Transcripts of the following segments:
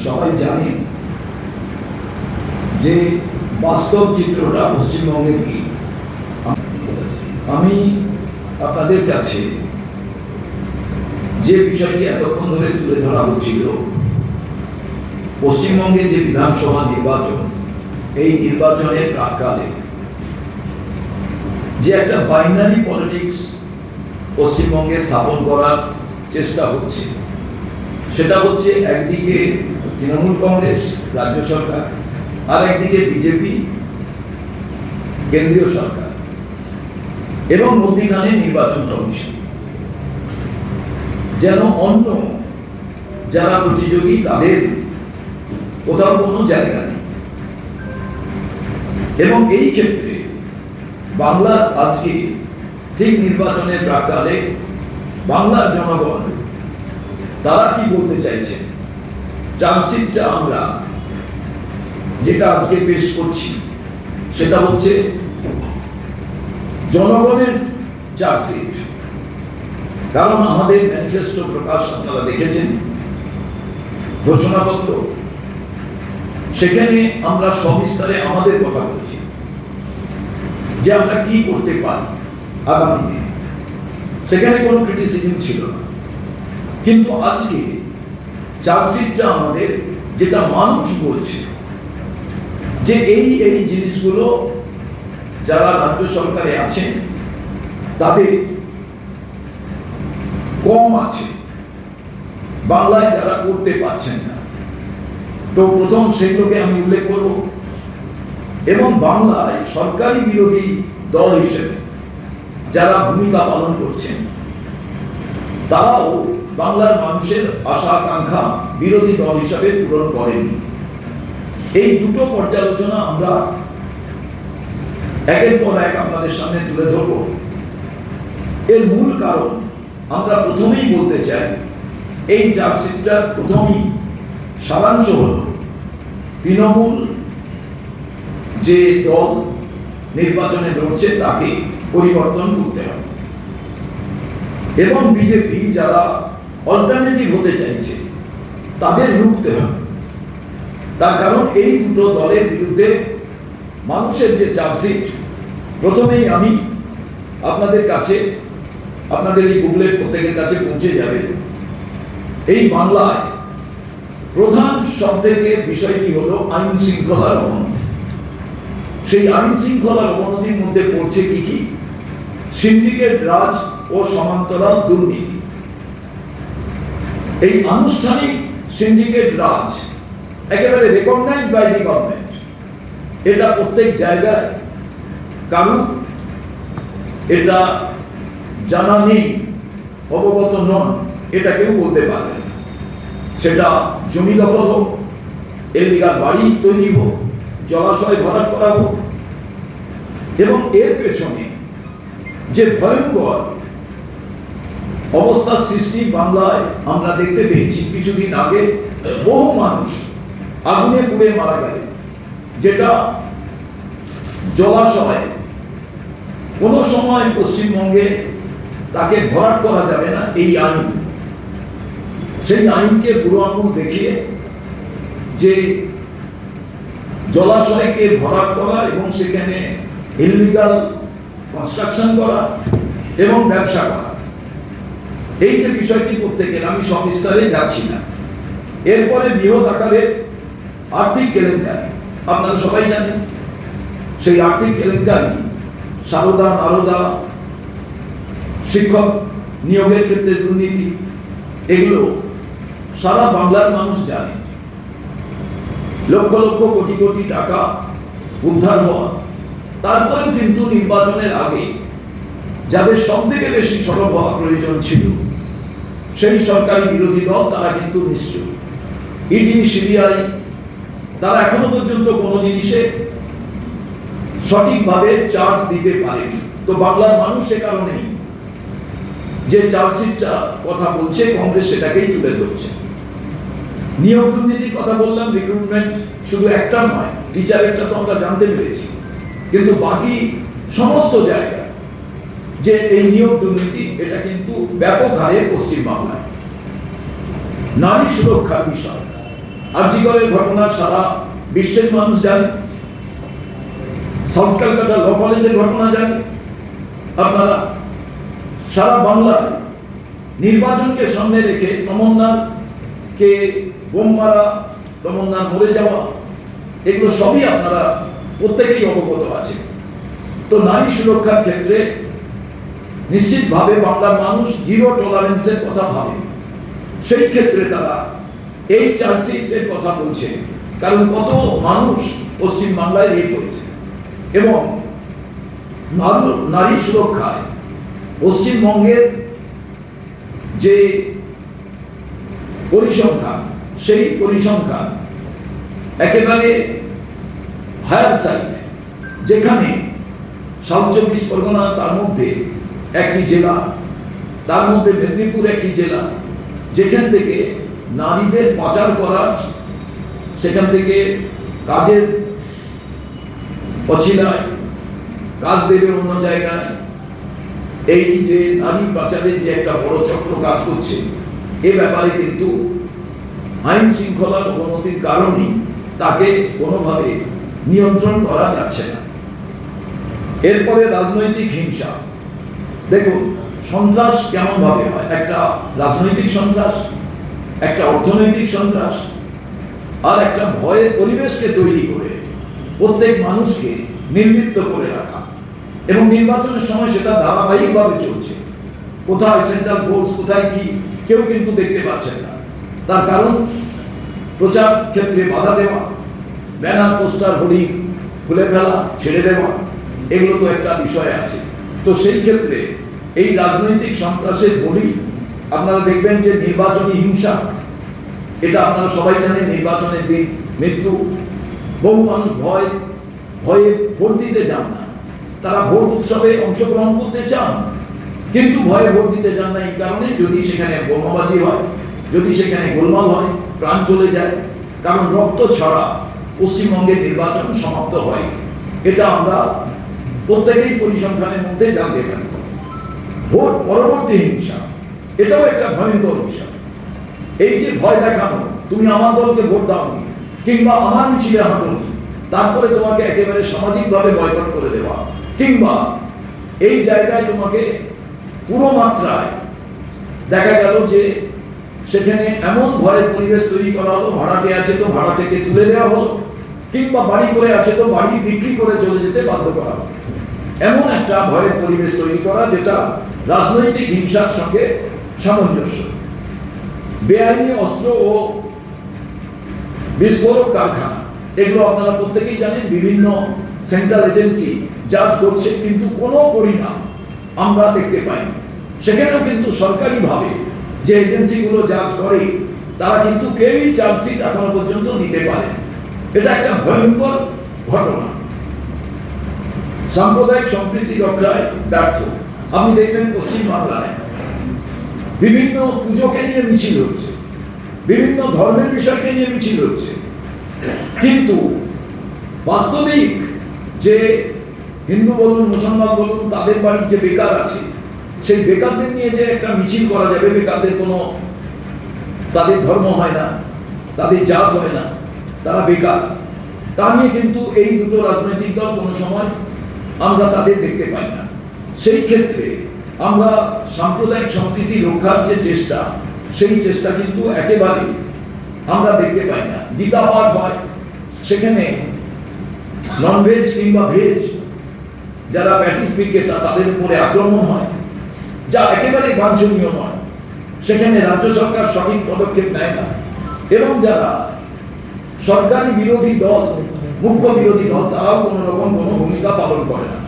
সবাই জানেন যে বাস্তব চিত্রটা পশ্চিমবঙ্গের কি। আমি আপনাদের কাছে যে বিষয়টি এতক্ষণ ধরে তুলে ধরা হচ্ছিল, পশ্চিমবঙ্গের যে বিধানসভা নির্বাচন, এই নির্বাচনের প্রাক্কালে যে একটা বাইনারি পলিটিক্স পশ্চিমবঙ্গে স্থাপন করার চেষ্টা হচ্ছে, সেটা হচ্ছে একদিকে তৃণমূল কংগ্রেস রাজ্য সরকার, আর একদিকে বিজেপি কেন্দ্রীয় সরকার, এবং মধ্যখানে নির্বাচন কমিশন। যেন অন্য যারা প্রতিযোগী তাদের কোথাও কোনো জায়গা নেই। এবং এই ক্ষেত্রে বাংলার আজকে ঠিক নির্বাচনের প্রাক্কালে বাংলার জনগণ তারা কি বলতে চাইছেন, চার্জশিটটা আমরা যেটা আজকে পেশ করছি সেটা হচ্ছে জনগণের চার্জশিট। কারণ আমাদের ম্যানিফেস্টো প্রকাশ আপনারা দেখেছেন, ঘোষণাপত্র, সেখানে আমরা সবিস্তারে আমাদের কথা বলছি যে আমরা কি করতে পারি আগামী দিনে। সেখানে কোনো ক্রিটিসিজম ছিল না, কিন্তু আজকে চার্জশিটটা আমাদের যেটা মানুষ বলছে যে এই এই জিনিসগুলো যারা রাজ্য সরকারে আছেন তাদের কম আছে, বাংলায় যারা করতে পারছেন না। তো প্রথম সেগুলোকে আমি উল্লেখ করব। এবং বাংলায় সরকারি বিরোধী দল হিসেবে যারা ভূমিকা পালন করছেন তারাও বাংলার মানুষের আশা আকাঙ্ক্ষা বিরোধী দল হিসাবে পূরণ করেননি। এই দুটো পর্যালোচনা আমরা একের পর এক আপনাদের সামনে তুলে ধরব। এর মূল কারণ আমরা প্রথমেই বলতে চাই, এই চার্জশিটটার প্রথমেই সারাংশ হল তৃণমূল যে দল নির্বাচনে লড়ছে তাকে পরিবর্তন করতে হবে, এবং বিজেপি যারা অল্টারনেটিভ হতে চাইছে তাদের রুখতে হবে। তার কারণ এই দুটো দলের বিরুদ্ধে মানুষের যে চার্জশিট, প্রথমেই আমি আপনাদের কাছে, আপনাদের এই বুকলেট প্রত্যেকের কাছে পৌঁছে যাবে। এই বাংলায় প্রধান সব থেকে বিষয়টি হলো আইন শৃঙ্খলার অবনতি। সেই আইন শৃঙ্খলার অবনতির মধ্যে পড়ছে কি কি? সিন্ডিকেট রাজ ও সমান্তরাল দুর্নীতি। এই আনুষ্ঠানিক সিন্ডিকেট রাজ একেবারে রেকগনাইজ বাই দি গভর্নমেন্ট, এটা প্রত্যেক জায়গায় কারু এটা জানা নেই, অবগত নন, এটা কেউ বলতে পারবে না। সেটা জমি দখল হোক, ইললিগাল বাড়ি তৈরি হোক, জলাশয় ভরাট করা হোক, এবং এর পেছনে যে ভয়ঙ্কর অবস্থার সৃষ্টি বাংলায় আমরা দেখতে পেয়েছি। কিছুদিন আগে বহু মানুষ আগুনে পুড়ে মারা গেল, যেটা জলাশয় কোন সময় পশ্চিমবঙ্গে তাকে ভরাট করা যাবে না, এই আইন। সেই আইনকে বুড়ো আঙুল দেখিয়ে যে জলাশয়কে ভরাট করা এবং সেখানে ইললিগাল কনস্ট্রাকশন করা এবং ব্যবসা করা, এই যে বিষয়টি প্রত্যেকের, আমি সবিস্তারে যাচ্ছি না। এরপরে বৃহৎ আকারের আর্থিক কেলেঙ্কারি, আপনারা সবাই জানেন। সেই আর্থিক কেলেঙ্কারি, সারদা নারদা, শিক্ষক নিয়োগের ক্ষেত্রে দুর্নীতি, এগুলো সারা বাংলার মানুষ জানে। লক্ষ লক্ষ কোটি কোটি টাকা উদ্ধার হওয়া, তারপরেও কিন্তু নির্বাচনের আগে যাদের সব থেকে বেশি সরব হওয়া প্রয়োজন ছিল, সেই সরকারি বিরোধী দল, তারা কিন্তু নিশ্চয় ইডি সিবিআই তারা এখনো পর্যন্ত কোনো জিনিসে সঠিকভাবে চার্জ দিতে পারেনি। তো বাংলার মানুষ সে কারণেই যে চার্জশিটটা কথা বলছে, কংগ্রেস সেটাকেই তুলে ধরছে। নিয়োগ দুর্নীতির কথা বললাম, রিক্রুটমেন্ট শুধু একটা নয়, টিচারেরটা তো আমরা জানতে পেরেছি, কিন্তু বাকি সমস্ত জায়গায় যে এই নিয়োগ দুর্নীতি, এটা কিন্তু ব্যাপক হারে পশ্চিম বাংলায়। নারী সুরক্ষার বিষয়, আরজিকরের ঘটনা সারা বিশ্বের মানুষ জানে, সাউথ ক্যালকাটা ল কলেজের ঘটনা জানে। আপনারা সারা বাংলায় নির্বাচনকে সামনে রেখে তমন্নাকে বোম মারা, তমন্নার মরে যাওয়া, এগুলো সবই আপনারা প্রত্যেকেই অবগত আছে। তো নারী সুরক্ষার ক্ষেত্রে নিশ্চিতভাবে বাংলার মানুষ জিরো টলারেন্সের কথা ভাবে। সেই ক্ষেত্রে তারা এই চার্জশিটের কথা বলছে, কারণ কত মানুষ পশ্চিম বাংলায় রেপ হয়েছে এবং নারী সুরক্ষায় পশ্চিমবঙ্গের যে পরিসংখ্যান, সেই পরিসংখ্যান একেবারে হায়ার সাইড, যেখানে সাউথ চব্বিশ পরগনা তার মধ্যে একটি জেলা, তার মধ্যে মেদিনীপুর একটি জেলা, যেখান থেকে নারীদের পাচার করার, সেখান থেকে কাজের অছিলায় কাজ দেবে অন্য জায়গায়, এই যে নারী পাচারের যে একটা বড় চক্র কাজ করছে, এ ব্যাপারে কিন্তু আইন শৃঙ্খলার অবনতির কারণে তাকে কোনোভাবে নিয়ন্ত্রণ করা যাচ্ছে না। এরপরে রাজনৈতিক হিংসা। দেখুন সন্ত্রাস কেমন ভাবে হয়, একটা রাজনৈতিক সন্ত্রাস, একটা অর্থনৈতিক সন্ত্রাস, আর একটা ভয়ের পরিবেশকে তৈরি করে প্রত্যেক মানুষকে নির্লিপ্ত করে রাখা, এবং নির্বাচনের সময় সেটা ধারাবাহিকভাবে চলছে। কোথায় সেন্ট্রাল ফোর্স, কোথায় কি, কেউ কিন্তু দেখতে পাচ্ছেন না। তার কারণ প্রচার ক্ষেত্রে বাধা দেওয়া, ব্যানার পোস্টার হোর্ডিং খুলে ফেলা, ছেড়ে দেওয়া, এগুলো তো একটা বিষয় আছে। তো সেই ক্ষেত্রে এই রাজনৈতিক সন্ত্রাসের বলি আপনারা দেখবেন যে নির্বাচনী হিংসা, এটা আপনারা সবাই জানেন। নির্বাচনের দিন মৃত্যু, বহু মানুষ ভয়ে ভোট দিতে যান না, তারা ভোট উৎসবে অংশগ্রহণ করতে চান কিন্তু ভয়ে ভোট দিতে চান না এই কারণে, যদি সেখানে বোমাবাজি হয়, যদি সেখানে গোলমাল হয়, প্রাণ চলে যায়, কারণ রক্ত ছাড়া পশ্চিমবঙ্গের নির্বাচন সমাপ্ত হয়, এটা আমরা প্রত্যেকেই পরিসংখ্যানের মধ্যে জানতে পারি। ভোট পরবর্তী হিংসা, এটাও একটা ভয়ঙ্কর বিষয়। এই যে ভয় দেখানো, তুমি আমার দলকে ভোট দাওনি কিংবা আমার মিছিলে হাঁটোনি, তারপরে তোমাকে একেবারে সামাজিকভাবে বয়কট করে দেওয়া, কিংবা এই জায়গায় তোমাকে পুরো মাত্রায় দেখা গেল যে সেখানে এমন ভয়ের পরিবেশ তৈরি করা হলো, ভাড়াটে আছে তো ভাড়াটেকে তুলে দেওয়া হলো, কিংবা বাড়ি করে আছে তো বাড়ি বিক্রি করে চলে যেতে বাধ্য করা হলো। এমন একটা ভয়ের পরিবেশ তৈরি করা যেটা রাজনৈতিক হিংসার সঙ্গে সামঞ্জস্য। বেআইনি অস্ত্র ও বিস্ফোরক কারখানা, এগুলো আপনারা প্রত্যেকেই জানেন, বিভিন্ন সেন্ট্রাল এজেন্সি জাজ করছে কিন্তু কোনো পরিণাম আমরা দেখতে পাই। সেখানেও কিন্তু সরকারিভাবে যে এজেন্সিগুলো জাজ করে তারা কিন্তু কেউই চার্জশিট এখনো পর্যন্ত দিতে পারে। এটা একটা ভয়ঙ্কর ঘটনা। সাম্প্রদায়িক সম্প্রীতি রক্ষায় ব্যর্থ। আপনি দেখবেন পশ্চিম বাংলায় বিভিন্ন পুজোকে নিয়ে মিছিল হচ্ছে, বিভিন্ন ধর্মের বিষয়কে নিয়ে মিছিল হচ্ছে, কিন্তু বাস্তবিক যে হিন্দু বলুন মুসলমান বলুন তাদের বাড়ির যে বেকার আছে, সেই বেকারদের নিয়ে যে একটা মিছিল করা যাবে, বেকারদের কোনো, তাদের ধর্ম হয় না, তাদের জাত হয় না, তারা বেকার, তা নিয়ে কিন্তু এই দুটো রাজনৈতিক দল কোনো সময় আমরা তাদের দেখতে পাই না। সেই ক্ষেত্রে আমরা সাম্প্রদায়িক সম্প্রীতি রক্ষার যে চেষ্টা, সেই চেষ্টা কিন্তু একেবারে আমরা দেখতে পাই না। গীতা পাঠ হয়, সেখানে ননভেজ কিংবা ভেজ যারা প্যাটিস বিক্রেতা তাদের উপরে আক্রমণ হয়, যা একেবারে বাঞ্ছনীয় নয়। সেখানে রাজ্য সরকার সঠিক পদক্ষেপ নেয় না, এবং যারা সরকারি বিরোধী দল, মুখ্য বিরোধী দল, তারাও কোনো রকম কোনো ভূমিকা পালন করে না।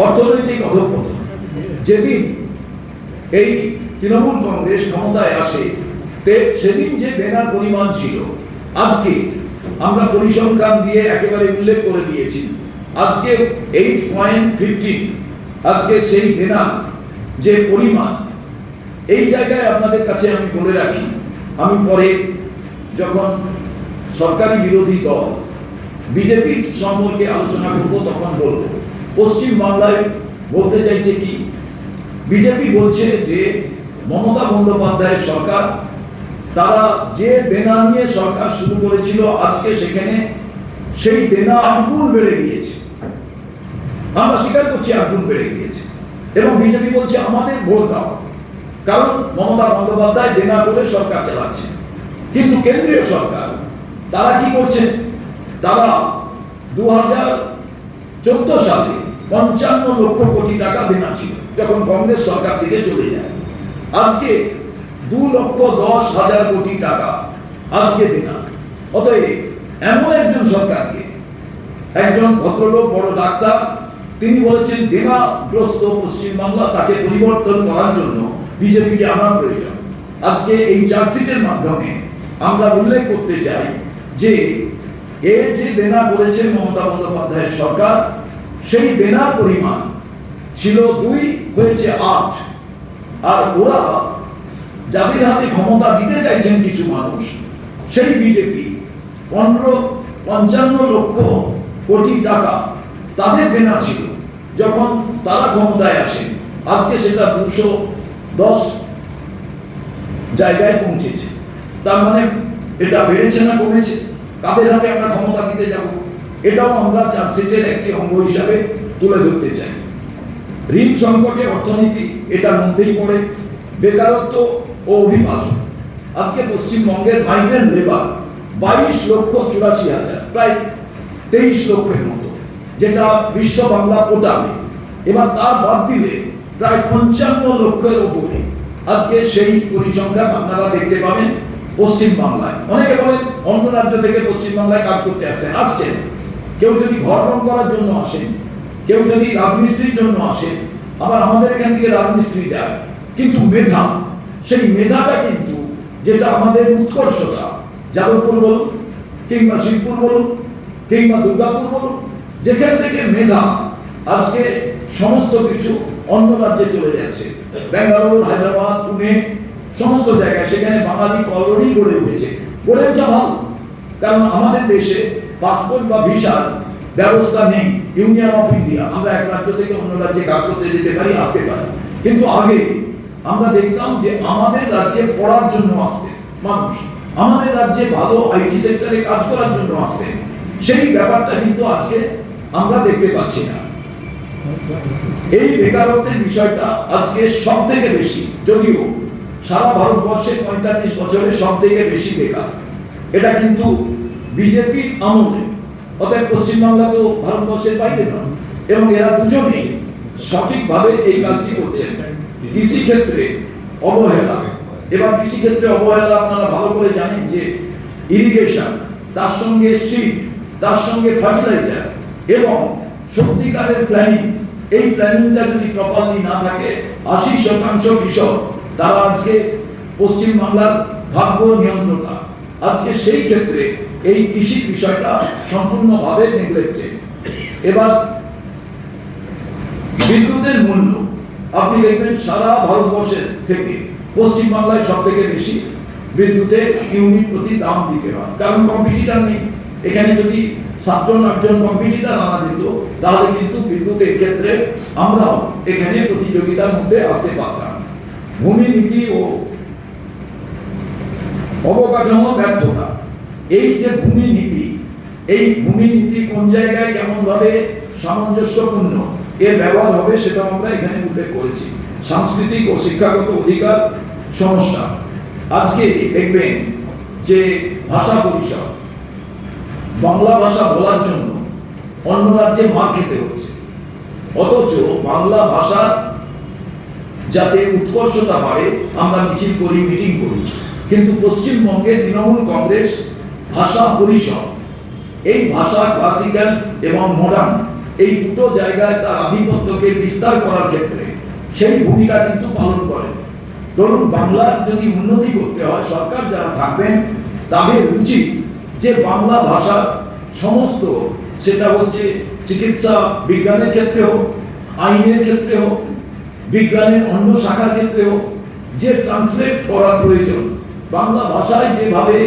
অর্থনৈতিক অধঃপতন, যেদিন এই তৃণমূল কংগ্রেস ক্ষমতায় আসে সেদিন যে দেনার পরিমাণ ছিল, আজকে আমরা পরিসংখ্যান দিয়ে একেবারে উল্লেখ করে দিয়েছি, আজকে 8.15, আজকে সেই দেনার যে পরিমাণ, এই জায়গায় আপনাদের কাছে আমি বলে রাখি, আমি পরে যখন সরকারি বিরোধী দল বিজেপির সম্পর্কে আলোচনা করব তখন বলবো। পশ্চিম বাংলায় বলতে চাইছে কি, বিজেপি বলছে যে মমতা বন্দ্যোপাধ্যায়ের সরকার তারা যে দেনা নিয়ে সরকার শুরু করেছিল, আজকে সেখানে সেই দেনা আগুন বেড়ে গিয়েছে। আমরা স্বীকার করছি আগুন বেড়ে গিয়েছে, এবং বিজেপি বলছে আমাদের ভোট দাও, কারণ মমতা বন্দ্যোপাধ্যায় দেনা করে সরকার চালাচ্ছে। কিন্তু কেন্দ্রীয় সরকার তারা কি করছে? তারা 2014 সালে 55 লক্ষ কোটি টাকা দেনা ছিল যখন কংগ্রেস সরকার থেকে চলে যায়। আজকে 2,10,000 কোটি টাকা আজকে দেনা। অতএব এমন একজন সরকারকে, একজন ভদ্রলোক বড় ডাক্তার, তিনি বলেছেন দেনাগ্রস্ত পশ্চিমবাংলা, তাকে পরিবর্তন করার জন্য বিজেপিকে আনা প্রয়োজন। আজকে এই চার্জশিটের মাধ্যমে আমরা উল্লেখ করতে চাই যে যে দেনা করেছে মমতা বন্দ্যোপাধ্যায়ের সরকার, সেই দেনার পরিমাণ ছিল 2, হয়েছে 8। আর ওরা যাদের হাতে ক্ষমতা দিতে চাইছেন কিছু মানুষ, সেই বিজেপি 55 লক্ষ কোটি টাকা তাদের দেনা ছিল যখন তারা ক্ষমতায় আসে। আজকে সেটা 210 জায়গায় পৌঁছেছে। তার মানে এটা বেড়েছে না কমেছে? কাদের হাতে আমরা ক্ষমতা দিতে যাব, এটাও আমরা চার্জশিটের একটি অঙ্গ হিসাবে তুলে ধরতে চাই। ঋণ সংকটে অর্থনীতি এটার মধ্যেই পড়ে। বেকারত্ব ও অভিবাসন, আজকে পশ্চিমবঙ্গের মাইগ্রেন্ট লেবার 22,84,000, প্রায় 23 লক্ষের মতো, যেটা বিশ্ব বাংলা পোর্টালে। এবার তার বাদ দিলে প্রায় 55 লক্ষের উপরে আজকে সেই পরিসংখ্যান আপনারা দেখতে পাবেন পশ্চিমবাংলায়। অনেকে বলেন অন্য রাজ্য থেকে পশ্চিমবাংলায় কাজ করতে আসছেন। কেউ যদি ঘর রং করার জন্য আসেন, কেউ যদি রাজমিস্ত্রির জন্য আসেন, আবার আমাদের এখান থেকে রাজমিস্ত্রি যায়। কিন্তু মেধা, সেই মেধাটা কিন্তু যেটা আমাদের উৎকর্ষতা, যাদবপুর বলুন কিংবা শিবপুর বলুন কিংবা দুর্গাপুর বলুন, যেখান থেকে মেধা আজকে সমস্ত কিছু অন্য রাজ্যে চলে যাচ্ছে, বেঙ্গালুরু, হায়দ্রাবাদ, পুনে, সমস্ত জায়গায়, সেখানে বাঙালি কলোনি গড়ে উঠেছে। গড়ে ওঠা ভালো, কারণ আমাদের দেশে পাসপোর্ট বা ভিসার ব্যবস্থা নেই। ইউনিয়ন অফ ইন্ডিয়া, আমরা এক রাজ্য থেকে অন্য রাজ্যে কাজ করতে যেতে পারি, আসতে পারি। কিন্তু আগে আমরা দেখতাম যে আমাদের রাজ্যে পড়ার জন্য আসতেন মানুষ, আমাদের রাজ্যে ভালো আইটি সেক্টরে কাজ করার জন্য আসতেন। সেই ব্যাপারটা কিন্তু আজকে আমরা দেখতে পাচ্ছি না। এই বেকারত্বের বিষয়টা আজকে সব থেকে বেশি, যদিও সারা ভারতবর্ষে 45 বছরে সব থেকে বেশি বেকার, এটা কিন্তু বিজেপির আমলে। অতএব পশ্চিমবাংলা তো ভারতবর্ষের বাইরে নয়, এবং এরা দুজনেই সঠিকভাবে এই কাজটি করছেন। কৃষি ক্ষেত্রে অবহেলা, এবার কৃষি ক্ষেত্রে অবহেলা আপনারা ভালো করে জানেন যে ইরিগেশন, তার সঙ্গে সিড, তার সঙ্গে ফার্টিলাইজার এবং সত্যিকারের প্ল্যানিং, এই প্ল্যানিংটা যদি প্রপারলি না থাকে, 80% কৃষক তারা আজকে পশ্চিমবাংলার ভাগ্য নিয়ন্ত্রণা। আজকে সেই ক্ষেত্রে এই কৃষি বিষয়টা সম্পূর্ণভাবে নেগলেক্টেড। এবার বিদ্যুতের মূল্য, আপনি দেখবেন সারা ভারতবর্ষের থেকে পশ্চিমবাংলায় সব থেকে বেশি বিদ্যুতের ইউনিট প্রতি দাম দিতে হয়, কারণ কম্পিটিটর নেই। এখানে যদি 7-8জন কম্পিটিটর আনা যেত, তাহলে কিন্তু বিদ্যুতের ক্ষেত্রে আমরাও এখানে প্রতিযোগিতার মধ্যে আসতে পারতাম। ভূমি নীতি ও অবকাঠামো ব্যর্থতা, এই যে ভূমি নীতি, এই ভূমি নীতি কোন জায়গায় কেমন ভাবে সামঞ্জস্যপূর্ণ এর ব্যবহার হবে, সেটা আমরা এখানে উল্লেখ করেছি। সাংস্কৃতিক ও শিক্ষাগত অধিকার সমস্যা, আজকে দেখবেন যে ভাষা পরিষদ, বাংলা ভাষা বলার জন্য অন্য রাজ্যে মার খেতে হচ্ছে, অথচ বাংলা ভাষার যাতে উৎকর্ষতা বাড়ে আমরা মিছিল করি, মিটিং করি। কিন্তু পশ্চিমবঙ্গে তৃণমূল কংগ্রেস ভাষা পরিষদ, এই ভাষা ক্লাসিক্যাল এবং মডার্ন, এই দুটো জায়গায় তার আধিপত্যকে বিস্তার করার ক্ষেত্রে সেই ভূমিকা কিন্তু পালন করে। ধরুন বাংলার যদি উন্নতি করতে হয়, সরকার যারা থাকবেন তাদের উচিত যে বাংলা ভাষার সমস্ত, সেটা হচ্ছে চিকিৎসা বিজ্ঞানের ক্ষেত্রে হোক, আইনের ক্ষেত্রে হোক, বিজ্ঞানের অন্য শাখার ক্ষেত্রে হোক, যে ট্রান্সলেট করা প্রয়োজন, বাংলা ভাষায় যেভাবে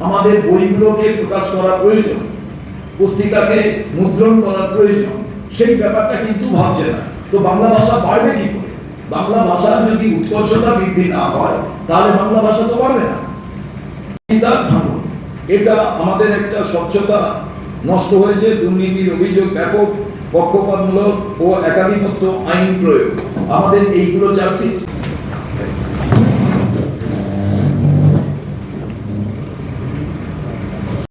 আমাদের বইগুলোকে প্রকাশ করা প্রয়োজন, পুস্তিকাকে মুদ্রণ করা প্রয়োজন, সেই ব্যাপারটা কিন্তু ভাবছে না। তো বাংলা ভাষা বাড়বে কি করে? বাংলা ভাষার যদি উৎকর্ষতা বৃদ্ধি না হয়, তাহলে বাংলা ভাষা তো বাড়বে না। সংবিধান ভাঙন, এটা আমাদের একটা স্বচ্ছতা নষ্ট হয়েছে, দুর্নীতির অভিযোগ ব্যাপক, পক্ষপাতমূলক ও একাধিপত্য আইন প্রয়োগ, আমাদের এইগুলো চার্জশিট।